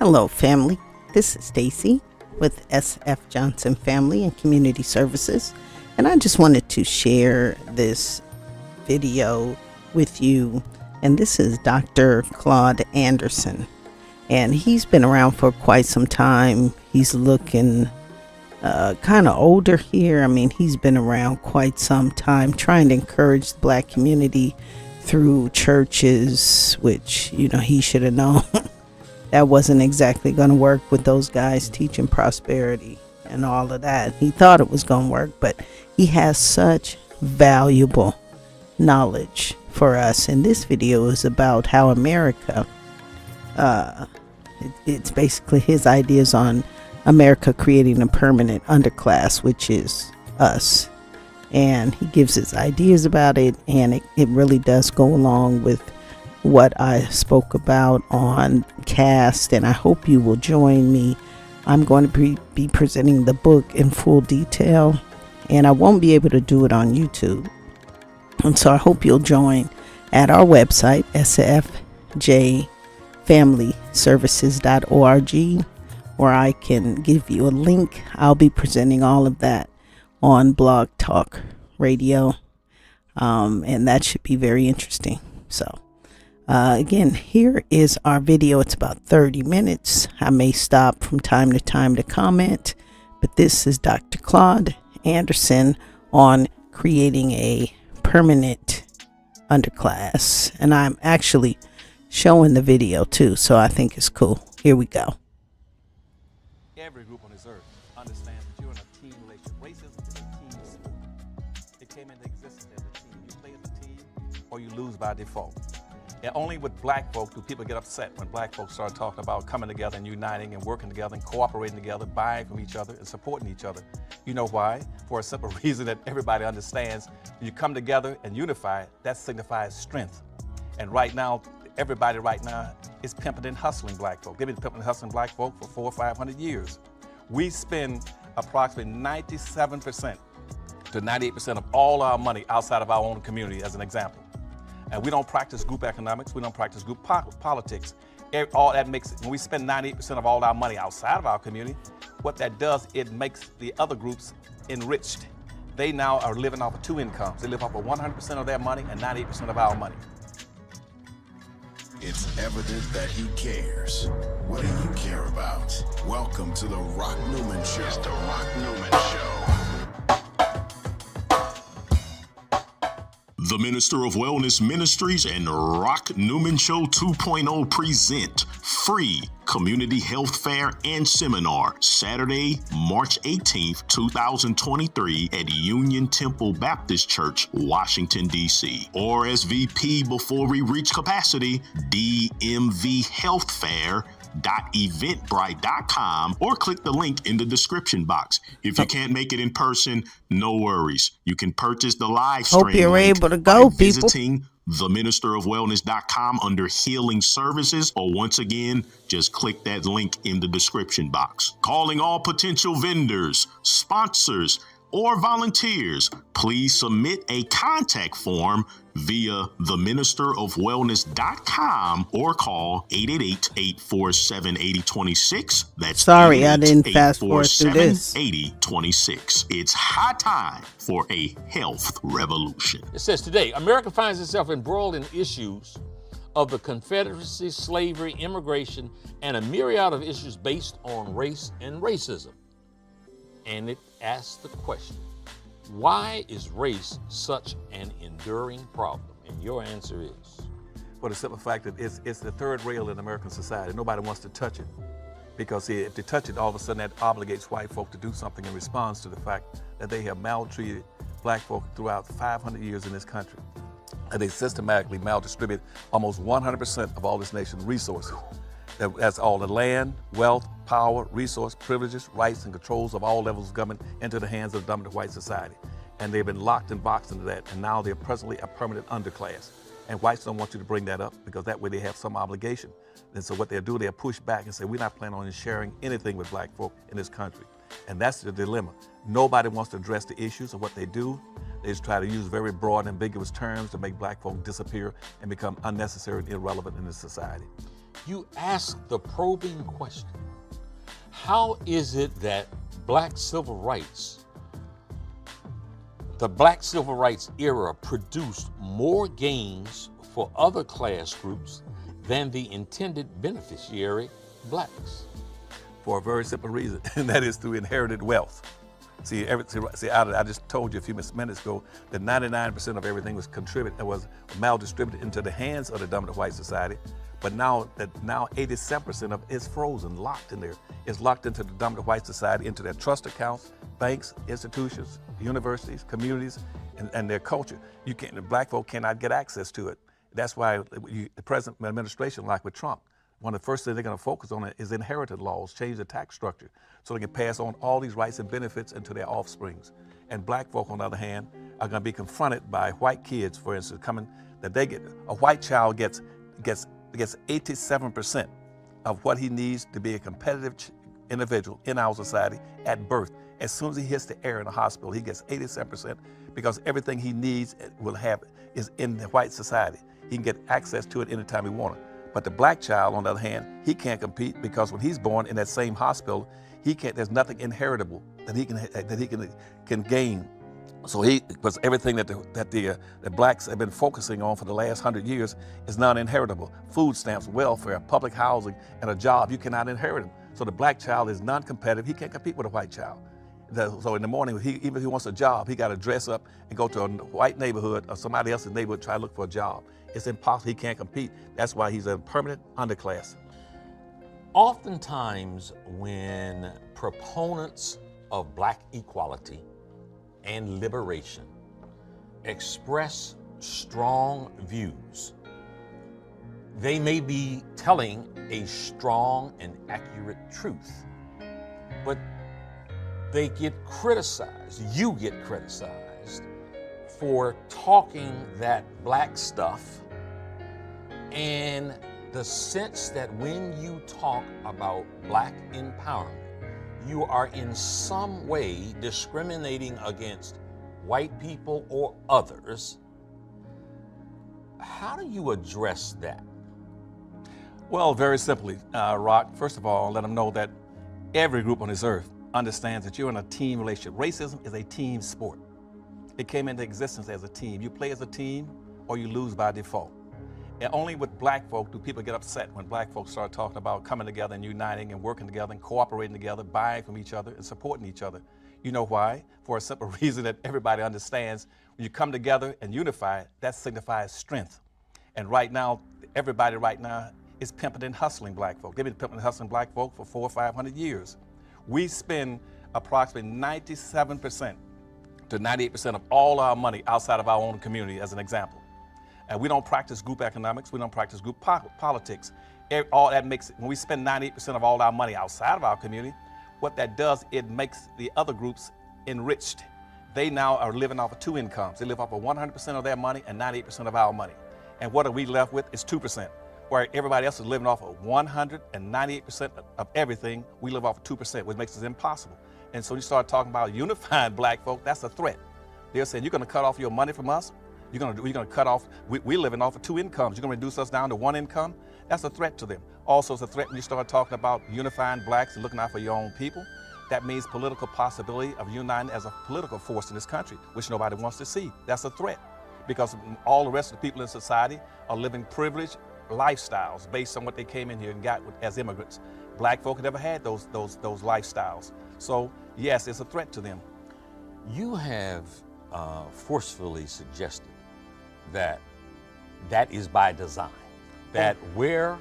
Hello, family. This is Stacy with SF Johnson Family and Community Services, and I just wanted to share this video with you. And this is Dr. Claude Anderson, and he's been around for quite some time. He's looking kind of older here. I mean, he's been around quite some time trying to encourage the Black community through churches, which, he should have known that wasn't exactly going to work with those guys teaching prosperity and all of that. He thought it was going to work, but he has such valuable knowledge for us. And this video is about how America, it's basically his ideas on America creating a permanent underclass, which is us. And he gives his ideas about it, and it really does go along with what I spoke about on Cast, and I hope you will join me. I'm going to be presenting the book in full detail, and I won't be able to do it on YouTube. And so I hope you'll join at our website, sfjfamilyservices.org, where I can give you a link. I'll be presenting all of that on Blog Talk Radio, and that should be very interesting. So again, here is our video. It's about 30 minutes. I may stop from time to time to comment, but this is Dr. Claude Anderson on creating a permanent underclass, and I'm actually showing the video too, so I think it's cool. Here we go. Every group on this earth understands that you're in a team relationship. Racism is a team sport. It came into existence as a team. You play as a team or you lose by default. And only with black folk do people get upset when black folks start talking about coming together and uniting and working together and cooperating together, buying from each other and supporting each other. You know why? For a simple reason that everybody understands. When you come together and unify, that signifies strength. And right now, everybody right now is pimping and hustling black folk. They've been pimping and hustling black folk for 400 or 500 years. We spend approximately 97% to 98% of all our money outside of our own community, as an example. And we don't practice group economics, we don't practice group politics. All that makes it, when we spend 98% of all our money outside of our community, what that does, it makes the other groups enriched. They now are living off of two incomes. They live off of 100% of their money and 98% of our money. It's evident that he cares. What do you care about? Welcome to the Rock Newman Show. It's the Rock Newman Show. The Minister of Wellness Ministries and Rock Newman Show 2.0 present free community health fair and seminar Saturday, March 18th, 2023 at Union Temple Baptist Church, Washington, D.C. RSVP before we reach capacity, dmvhealthfair.eventbrite.com, or click the link in the description box. If you can't make it in person, no worries. You can purchase the live stream. Hope you're able to go, people. Visiting theministerofwellness.com under healing services, or once again, just click that link in the description box. Calling all potential vendors, sponsors, or volunteers, please submit a contact form via theministerofwellness.com or call 888-847-8026. That's sorry, I didn't fast forward through this. 8026. It's high time for a health revolution. It says today, America finds itself embroiled in issues of the Confederacy, slavery, immigration, and a myriad of issues based on race and racism. And it asks the question, why is race such an enduring problem? And your answer is? For the simple fact that it's the third rail in American society. Nobody wants to touch it. Because see, if they touch it, all of a sudden that obligates white folk to do something in response to the fact that they have maltreated black folk throughout 500 years in this country. And they systematically maldistribute almost 100% of all this nation's resources. That's all the land, wealth, power, resource, privileges, rights, and controls of all levels of government into the hands of the dominant white society. And they've been locked and boxed into that, and now they're presently a permanent underclass. And whites don't want you to bring that up because that way they have some obligation. And so what they'll do, they'll push back and say, we're not planning on sharing anything with black folk in this country. And that's the dilemma. Nobody wants to address the issues of what they do. They just try to use very broad and ambiguous terms to make black folk disappear and become unnecessary and irrelevant in this society. you ask the probing question, how is it that the black civil rights era produced more gains for other class groups than the intended beneficiary, blacks? For a very simple reason, and that is through inherited wealth. I just told you a few minutes ago that 99% of everything was maldistributed into the hands of the dominant white society. But now 87% of it is frozen, locked in there. It's locked into the dominant white society, into their trust accounts, banks, institutions, universities, communities, and their culture. The black folk cannot get access to it. That's why the present administration, like with Trump, one of the first things they're going to focus on is inherited laws, change the tax structure, so they can pass on all these rights and benefits into their offsprings. And black folk, on the other hand, are going to be confronted by white kids, for instance, a white child gets 87% of what he needs to be a competitive individual in our society at birth. As soon as he hits the air in the hospital, he gets 87% because everything he needs is in the white society. He can get access to it anytime he wants it. But the black child, on the other hand, he can't compete because when he's born in that same hospital, there's nothing inheritable that he can gain. So because everything that the blacks have been focusing on for the last 100 years is non-inheritable. Food stamps, welfare, public housing, and a job, you cannot inherit them. So the black child is non-competitive. He can't compete with a white child. So in the morning, even if he wants a job, he got to dress up and go to a white neighborhood or somebody else's neighborhood to try to look for a job. It's impossible. He can't compete. That's why he's a permanent underclass. Oftentimes, when proponents of black equality and liberation express strong views, they may be telling a strong and accurate truth, but they get criticized. You get criticized for talking that black stuff, and the sense that when you talk about black empowerment, you are in some way discriminating against white people or others. How do you address that? Well, very simply, Rock, first of all, let them know that every group on this earth understands that you're in a team relationship. Racism is a team sport. It came into existence as a team. You play as a team or you lose by default. And only with black folk do people get upset when black folks start talking about coming together and uniting and working together and cooperating together, buying from each other and supporting each other. You know why? For a simple reason that everybody understands. When you come together and unify, that signifies strength. And right now, everybody right now is pimping and hustling black folk. They've been pimping and hustling black folk for 400 or 500 years. We spend approximately 97% to 98% of all our money outside of our own community, as an example. And we don't practice group economics, we don't practice group politics. All that makes, when we spend 98% of all our money outside of our community, what that does, it makes the other groups enriched. They now are living off of two incomes. They live off of 100% of their money and 98% of our money. And what are we left with is 2%. Where everybody else is living off of 198% of everything, we live off of 2%, which makes it impossible. And so you start talking about unifying black folk, that's a threat. They're saying, you're gonna cut off your money from us? You're gonna cut off, we're living off of two incomes. You're gonna reduce us down to one income? That's a threat to them. Also, it's a threat when you start talking about unifying blacks and looking out for your own people. That means political possibility of uniting as a political force in this country, which nobody wants to see. That's a threat, because all the rest of the people in society are living privileged lifestyles based on what they came in here and got as immigrants. Black folk never had those lifestyles. So yes, it's a threat to them. You have forcefully suggested that is by design, that where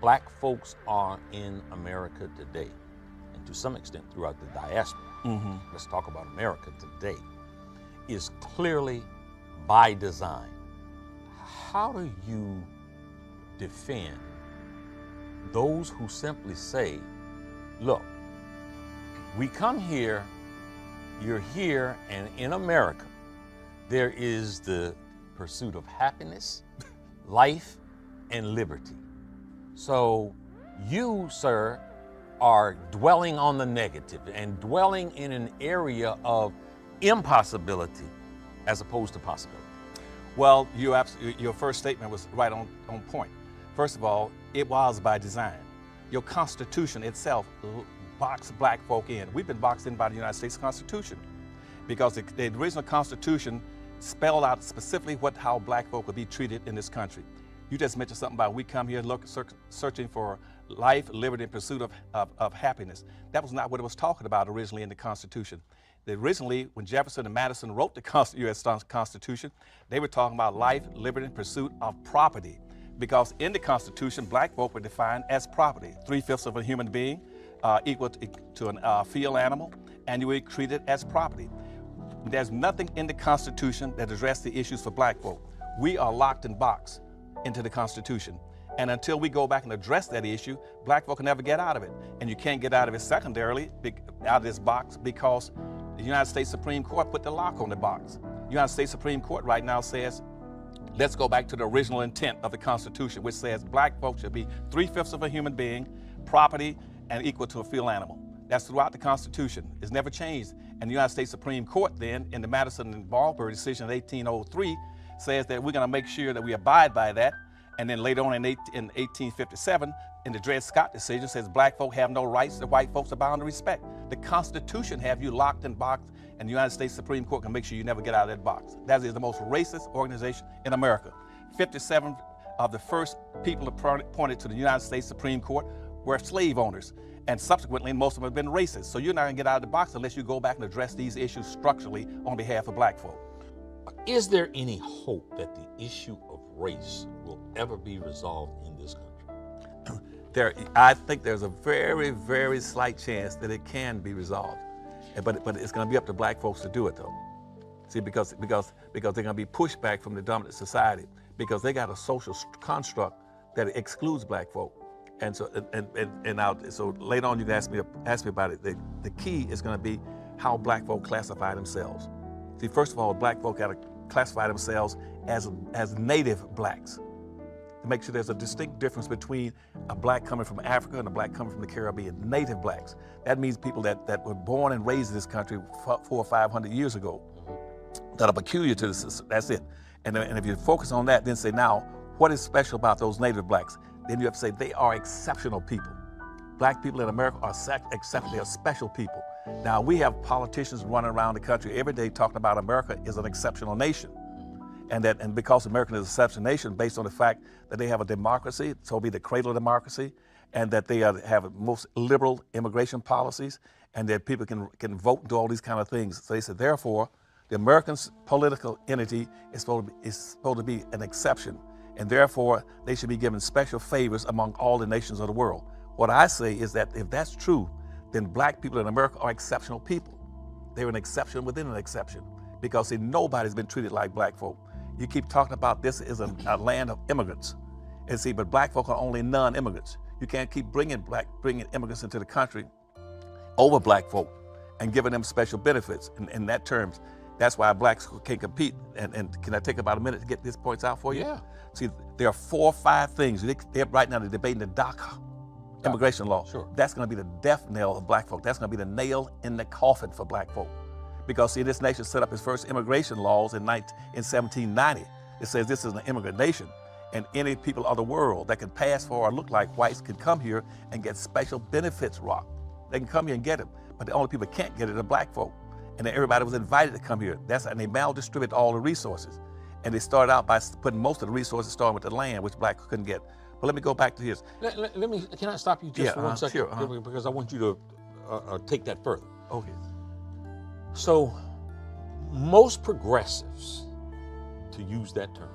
black folks are in America today, and to some extent throughout the diaspora, let's talk about America today, is clearly by design. How do you defend those who simply say, look, we come here, you're here, and in America, there is the pursuit of happiness, life, and liberty. So you, sir, are dwelling on the negative and dwelling in an area of impossibility as opposed to possibility. Well, your first statement was right on point. First of all, it was by design. Your Constitution itself boxed black folk in. We've been boxed in by the United States Constitution because the original Constitution spelled out specifically how black folk would be treated in this country. You just mentioned something about we come here searching for life, liberty, and pursuit of happiness. That was not what it was talking about originally in the Constitution. Originally, when Jefferson and Madison wrote the U.S. Constitution, they were talking about life, liberty, and pursuit of property. Because in the Constitution, black folk were defined as property. 3/5 of a human being, equal to a field animal, and you were treated as property. There's nothing in the Constitution that addresses the issues for black folk. We are locked and boxed into the Constitution. And until we go back and address that issue, black folk can never get out of it. And you can't get out of it secondarily, out of this box, because the United States Supreme Court put the lock on the box. The United States Supreme Court right now says, let's go back to the original intent of the Constitution, which says black folks should be 3/5 of a human being, property, and equal to a field animal. That's throughout the Constitution. It's never changed. And the United States Supreme Court then, in the Madison and Marlboro decision of 1803, says that we're gonna make sure that we abide by that. And then later on in 1857, in the Dred Scott decision, says black folk have no rights that white folks are bound to respect. The Constitution have you locked and boxed, and the United States Supreme Court can make sure you never get out of that box. That is the most racist organization in America. 57 of the first people appointed to the United States Supreme Court were slave owners, and subsequently most of them have been racist. So you're not gonna get out of the box unless you go back and address these issues structurally on behalf of black folk. Is there any hope that the issue of race will ever be resolved in this country? I think there's a very, very slight chance that it can be resolved, but it's going to be up to black folks to do it, though. See, because they're going to be pushed back from the dominant society because they got a social construct that excludes black folk, and so so later on you can ask me about it. The key is going to be how black folk classify themselves. See, first of all, black folk got to classify themselves as native blacks. To make sure there's a distinct difference between a black coming from Africa and a black coming from the Caribbean. Native blacks. That means people that were born and raised in this country 400 or 500 years ago, that are peculiar to this. That's it. And if you focus on that, then say, now, what is special about those native blacks? Then you have to say they are exceptional people. Black people in America are exceptional. They are special people. Now, we have politicians running around the country every day talking about America is an exceptional nation. And because America is an exceptional nation based on the fact that they have a democracy, so it'll be the cradle of democracy, and that they have most liberal immigration policies, and that people can vote and do all these kind of things. So they said, therefore, the American political entity is supposed to be an exception, and therefore they should be given special favors among all the nations of the world. What I say is that if that's true, then black people in America are exceptional people. They're an exception within an exception, because see, nobody's been treated like black folk. You keep talking about this is a land of immigrants, and see, but black folk are only non-immigrants. You can't keep bringing immigrants into the country over black folk and giving them special benefits in that terms. That's why blacks can't compete. And can I take about a minute to get these points out for you? Yeah. See, there are 4 or 5 things. They're right now they're debating the DACA immigration law. Sure. That's going to be the death knell of black folk. That's going to be the nail in the coffin for black folk. Because see, this nation set up its first immigration laws in 1790. It says this is an immigrant nation, and any people of the world that can pass for or look like whites can come here and get special benefits, Rock. They can come here and get them, but the only people that can't get it are black folk. And then everybody was invited to come here. And they maldistribute all the resources. And they started out by putting most of the resources starting with the land, which blacks couldn't get. But let me go back to this. Can I stop you just for 1 second? Sure, Because I want you to take that further. Okay. So, most progressives, to use that term,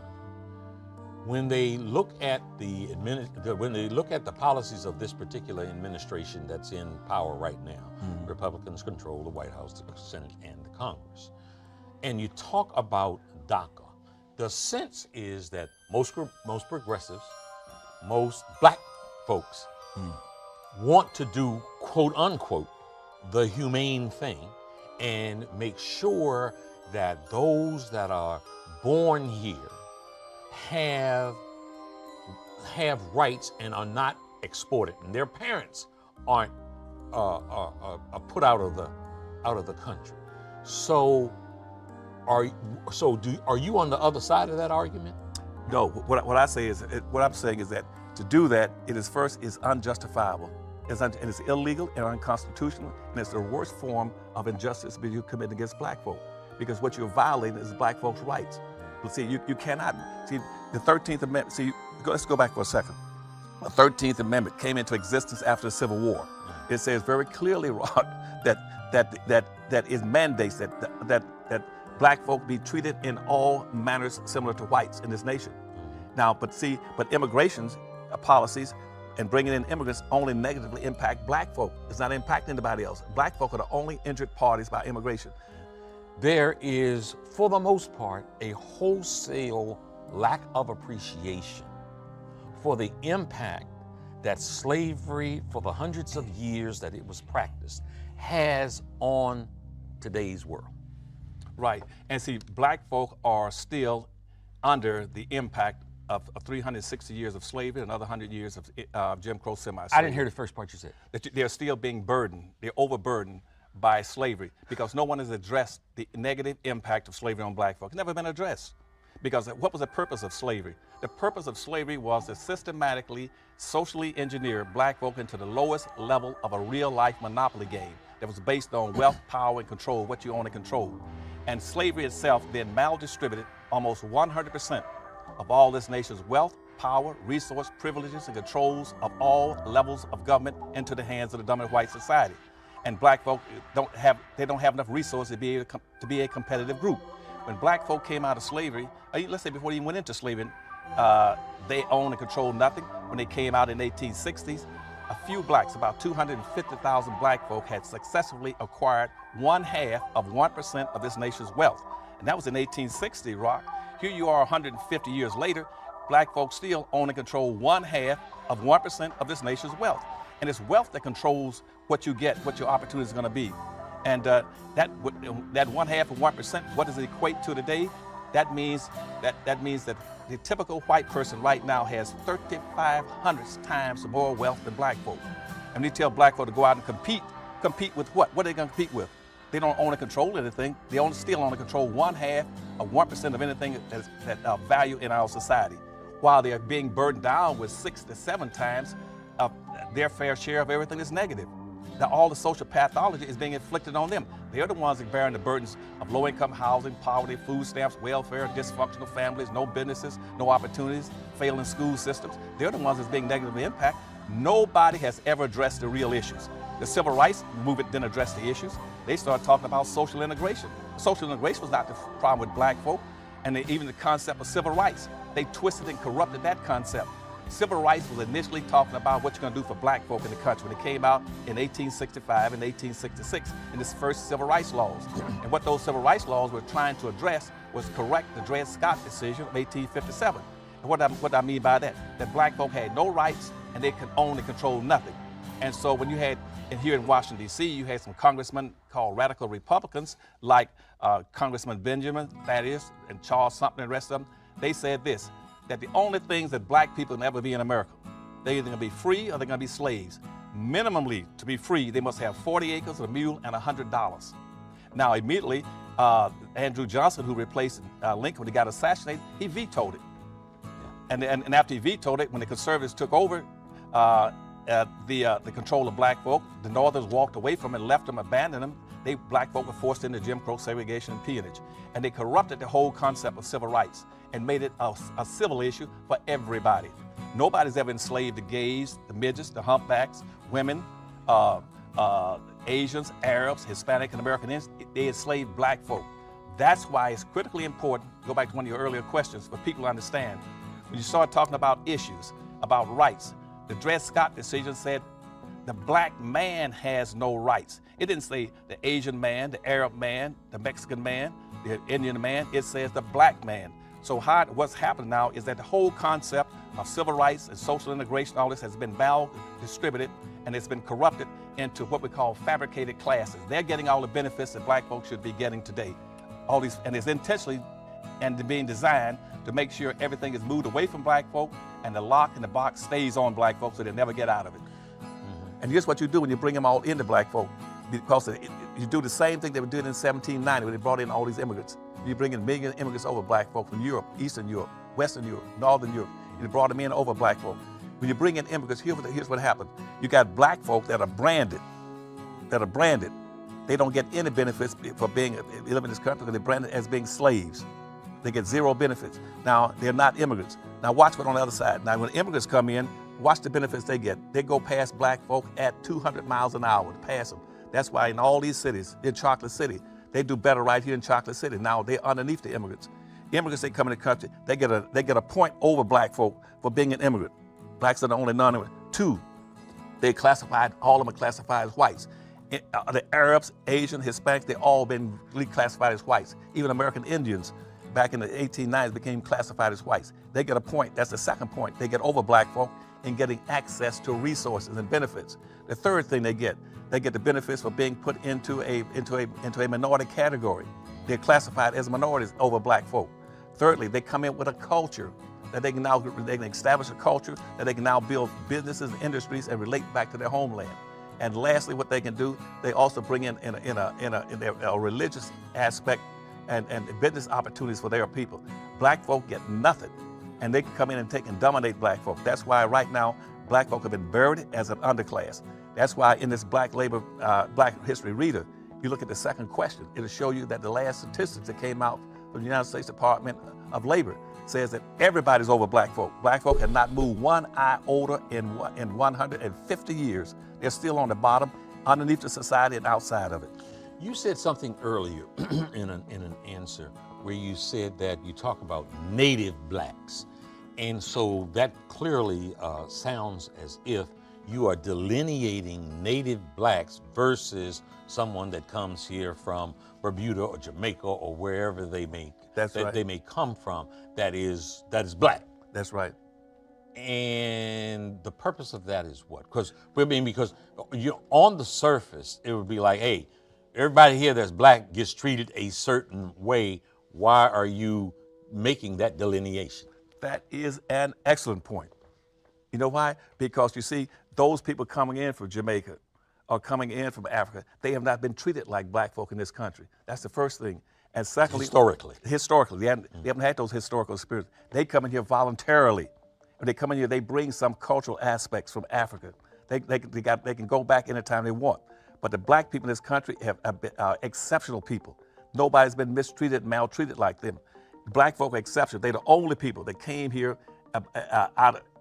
when they look at the policies of this particular administration that's in power right now, Republicans control the White House, the Senate, and the Congress, and you talk about DACA, the sense is that most progressives, most black folks want to do, quote unquote, the humane thing, and make sure that those that are born here have rights and are not exported, and their parents aren't put out of the country. So, are you on the other side of that argument? No. What I'm saying is that To do that, it is first is unjustifiable. It is illegal and unconstitutional, and it's the worst form of injustice that you commit against black folk, because what you're violating is black folks' rights. But see, you cannot, see, the 13th Amendment, see, let's go back for a second. The 13th Amendment came into existence after the Civil War. It says very clearly, Rod, that it mandates that black folk be treated in all manners similar to whites in this nation. Now, but immigration's policies and bringing in immigrants only negatively impact black folk. It's not impacting anybody else. Black folk are the only injured parties by immigration. There is, for the most part, a wholesale lack of appreciation for the impact that slavery, for the hundreds of years that it was practiced, has on today's world. Right, and see, black folk are still under the impact of 360 years of slavery and another 100 years of Jim Crow semi-slavery. I didn't hear the first part you said. That they're still being burdened, they're overburdened by slavery, because no one has addressed the negative impact of slavery on black folk. It's never been addressed. Because what was the purpose of slavery? The purpose of slavery was to systematically, socially engineer black folk into the lowest level of a real-life monopoly game that was based on wealth, power, and control, what you own and control. And slavery itself then maldistributed almost 100% of all this nation's wealth, power, resource, privileges, and controls of all levels of government into the hands of the dominant white society. And black folk don't have enough resources to be a competitive group. When black folk came out of slavery, let's say before they even went into slavery, they owned and controlled nothing. When they came out in the 1860s, a few blacks, about 250,000 black folk, had successfully acquired 1/2 of 1% of this nation's wealth. And that was in 1860, Rock. Here you are 150 years later, black folks still own and control 1/2 of 1% of this nation's wealth. And it's wealth that controls what you get, what your opportunities are gonna be. And that 1/2 of 1%, what does it equate to today? That means that the typical white person right now has 3,500 times more wealth than black folk. And we tell black folk to go out and compete with what? What are they gonna compete with? They don't own and control anything. They still own and control 1/2 of 1% of anything that value in our society, while they are being burdened down with 6 to 7 times their fair share of everything that's negative. Now, all the social pathology is being inflicted on them. They're the ones that are bearing the burdens of low-income housing, poverty, food stamps, welfare, dysfunctional families, no businesses, no opportunities, failing school systems. They're the ones that's being negatively impacted. Nobody has ever addressed the real issues. The civil rights movement didn't address the issues. They started talking about social integration. Social integration was not the problem with black folk, and even the concept of civil rights. They twisted and corrupted that concept. Civil rights was initially talking about what you're going to do for black folk in the country. When it came out in 1865 and 1866 in this first civil rights laws. And what those civil rights laws were trying to address was correct the Dred Scott decision of 1857. And what I mean by that black folk had no rights and they could own and control nothing. And so when you had, and here in Washington, D.C., you had some congressmen called radical Republicans, like Congressman Benjamin, Thaddeus, and Charles Sumter, and the rest of them. They said this, that the only things that black people can ever be in America, they're either going to be free or they're going to be slaves. Minimally, to be free, they must have 40 acres, a mule, and $100. Now, immediately, Andrew Johnson, who replaced Lincoln when he got assassinated, he vetoed it. Yeah. And after he vetoed it, when the conservatives took over the control of black folk, the Northerners walked away from it, left them, abandoned them. Black folk were forced into Jim Crow, segregation, and peonage. And they corrupted the whole concept of civil rights and made it a civil issue for everybody. Nobody's ever enslaved the gays, the midgets, the humpbacks, women, Asians, Arabs, Hispanic, and American Indians. They enslaved black folk. That's why it's critically important, go back to one of your earlier questions, for people to understand. When you start talking about issues, about rights, the Dred Scott decision said the black man has no rights. It didn't say the Asian man, the Arab man, the Mexican man, the Indian man. It says the black man. So what's happening now is that the whole concept of civil rights and social integration, all this has been distributed, and it's been corrupted into what we call fabricated classes. They're getting all the benefits that black folks should be getting today. All these, and it's intentionally and being designed to make sure everything is moved away from black folk and the lock in the box stays on black folks so they never get out of it. Mm-hmm. And here's what you do when you bring them all into black folk, because you do the same thing they were doing in 1790 when they brought in all these immigrants. You bring in millions of immigrants over black folk from Europe, Eastern Europe, Western Europe, Northern Europe. You brought them in over black folk. When you bring in immigrants, here's what happens. You got black folk that are branded. They don't get any benefits for living in this country because they're branded as being slaves. They get zero benefits. Now, they're not immigrants. Now, watch what on the other side. Now, when immigrants come in, watch the benefits they get. They go past black folk at 200 miles an hour to pass them. That's why in all these cities, in Chocolate City, they do better right here in Chocolate City. Now, they're underneath the immigrants. Immigrants, they come in the country, they get a point over black folk for being an immigrant. Blacks are the only non-immigrant. 2, all of them are classified as whites. The Arabs, Asian, Hispanics, they all been reclassified as whites. Even American Indians back in the 1890s became classified as whites. They get a point. That's the second point. They get over black folk in getting access to resources and benefits. The third thing they get the benefits for being put into a minority category. They're classified as minorities over black folk. Thirdly, they come in with a culture that they can establish a culture that they can now build businesses and industries and relate back to their homeland. And lastly, what they can do, they also bring in a religious aspect and business opportunities for their people. Black folk get nothing, and they can come in and take and dominate black folk. That's why right now, black folk have been buried as an underclass. That's why in this Black History Reader, if you look at the second question, it'll show you that the last statistics that came out from the United States Department of Labor says that everybody's over black folk. Black folk have not moved one iota in 150 years. They're still on the bottom, underneath the society and outside of it. You said something earlier in an answer where you said that you talk about native blacks. And so that clearly sounds as if you are delineating native blacks versus someone that comes here from Bermuda or Jamaica or wherever they may come from that is black. That's right. And the purpose of that is what? Because on the surface, it would be like, hey, everybody here that's black gets treated a certain way. Why are you making that delineation? That is an excellent point. You know why? Because you see, those people coming in from Jamaica or coming in from Africa, they have not been treated like black folk in this country. That's the first thing. And secondly, historically, they haven't had those historical experiences. They come in here voluntarily. When they come in here, they bring some cultural aspects from Africa. They can go back anytime they want. But the black people in this country are exceptional people. Nobody's been mistreated, maltreated like them. Black folk are exceptional. They're the only people that came here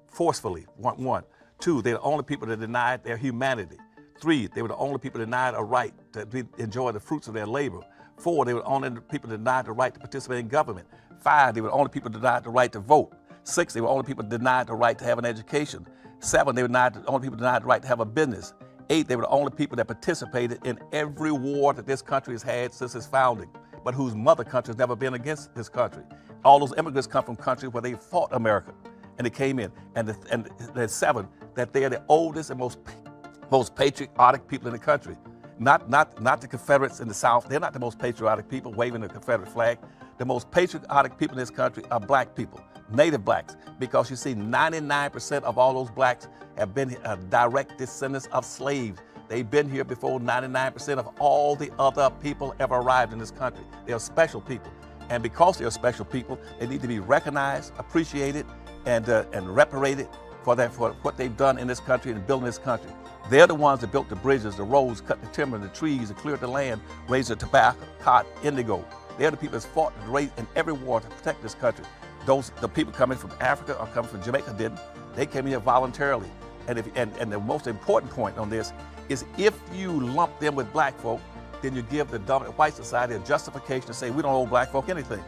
forcefully, one. 2, they're the only people that denied their humanity. 3, they were the only people denied a right to enjoy the fruits of their labor. 4, they were the only people denied the right to participate in government. 5, they were the only people denied the right to vote. 6, they were the only people denied the right to have an education. 7, they were the only people denied the right to have a business. 8, they were the only people that participated in every war that this country has had since its founding, but whose mother country has never been against this country. All those immigrants come from countries where they fought America, and they came in. And the 7, that they are the oldest and most patriotic people in the country. Not the Confederates in the South. They're not the most patriotic people waving the Confederate flag. The most patriotic people in this country are black people, native blacks, because you see 99% of all those blacks have been direct descendants of slaves. They've been here before 99% of all the other people ever arrived in this country. They are special people. And because they are special people, they need to be recognized, appreciated, and reparated for what they've done in this country and building this country. They're the ones that built the bridges, the roads, cut the timber, the trees, and cleared the land, raised the tobacco, cotton, indigo. They're the people that's fought in every war to protect this country. The people coming from Africa or coming from Jamaica didn't. They came here voluntarily. And the most important point on this is if you lump them with black folk, then you give the dominant white society a justification to say we don't owe black folk anything.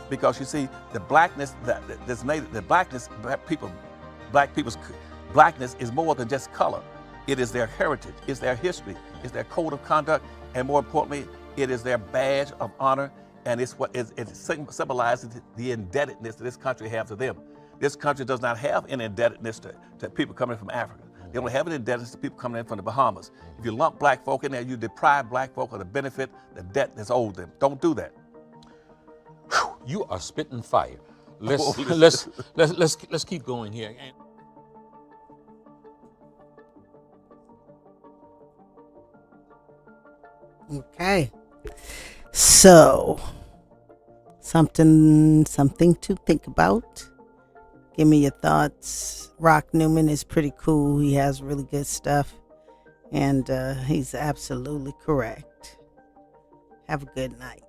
Because you see, the blackness black people's blackness is more than just color. It is their heritage, it's their history, it's their code of conduct, and more importantly, it is their badge of honor, and it symbolizes the indebtedness that this country has to them. This country does not have an indebtedness to people coming from Africa. They don't have an indebtedness to people coming in from the Bahamas. If you lump black folk in there, you deprive black folk of the benefit, the debt that's owed them. Don't do that. You are spitting fire. Let's keep going here. Okay. So, something to think about. Give me your thoughts. Rock Newman is pretty cool. He has really good stuff. And he's absolutely correct. Have a good night.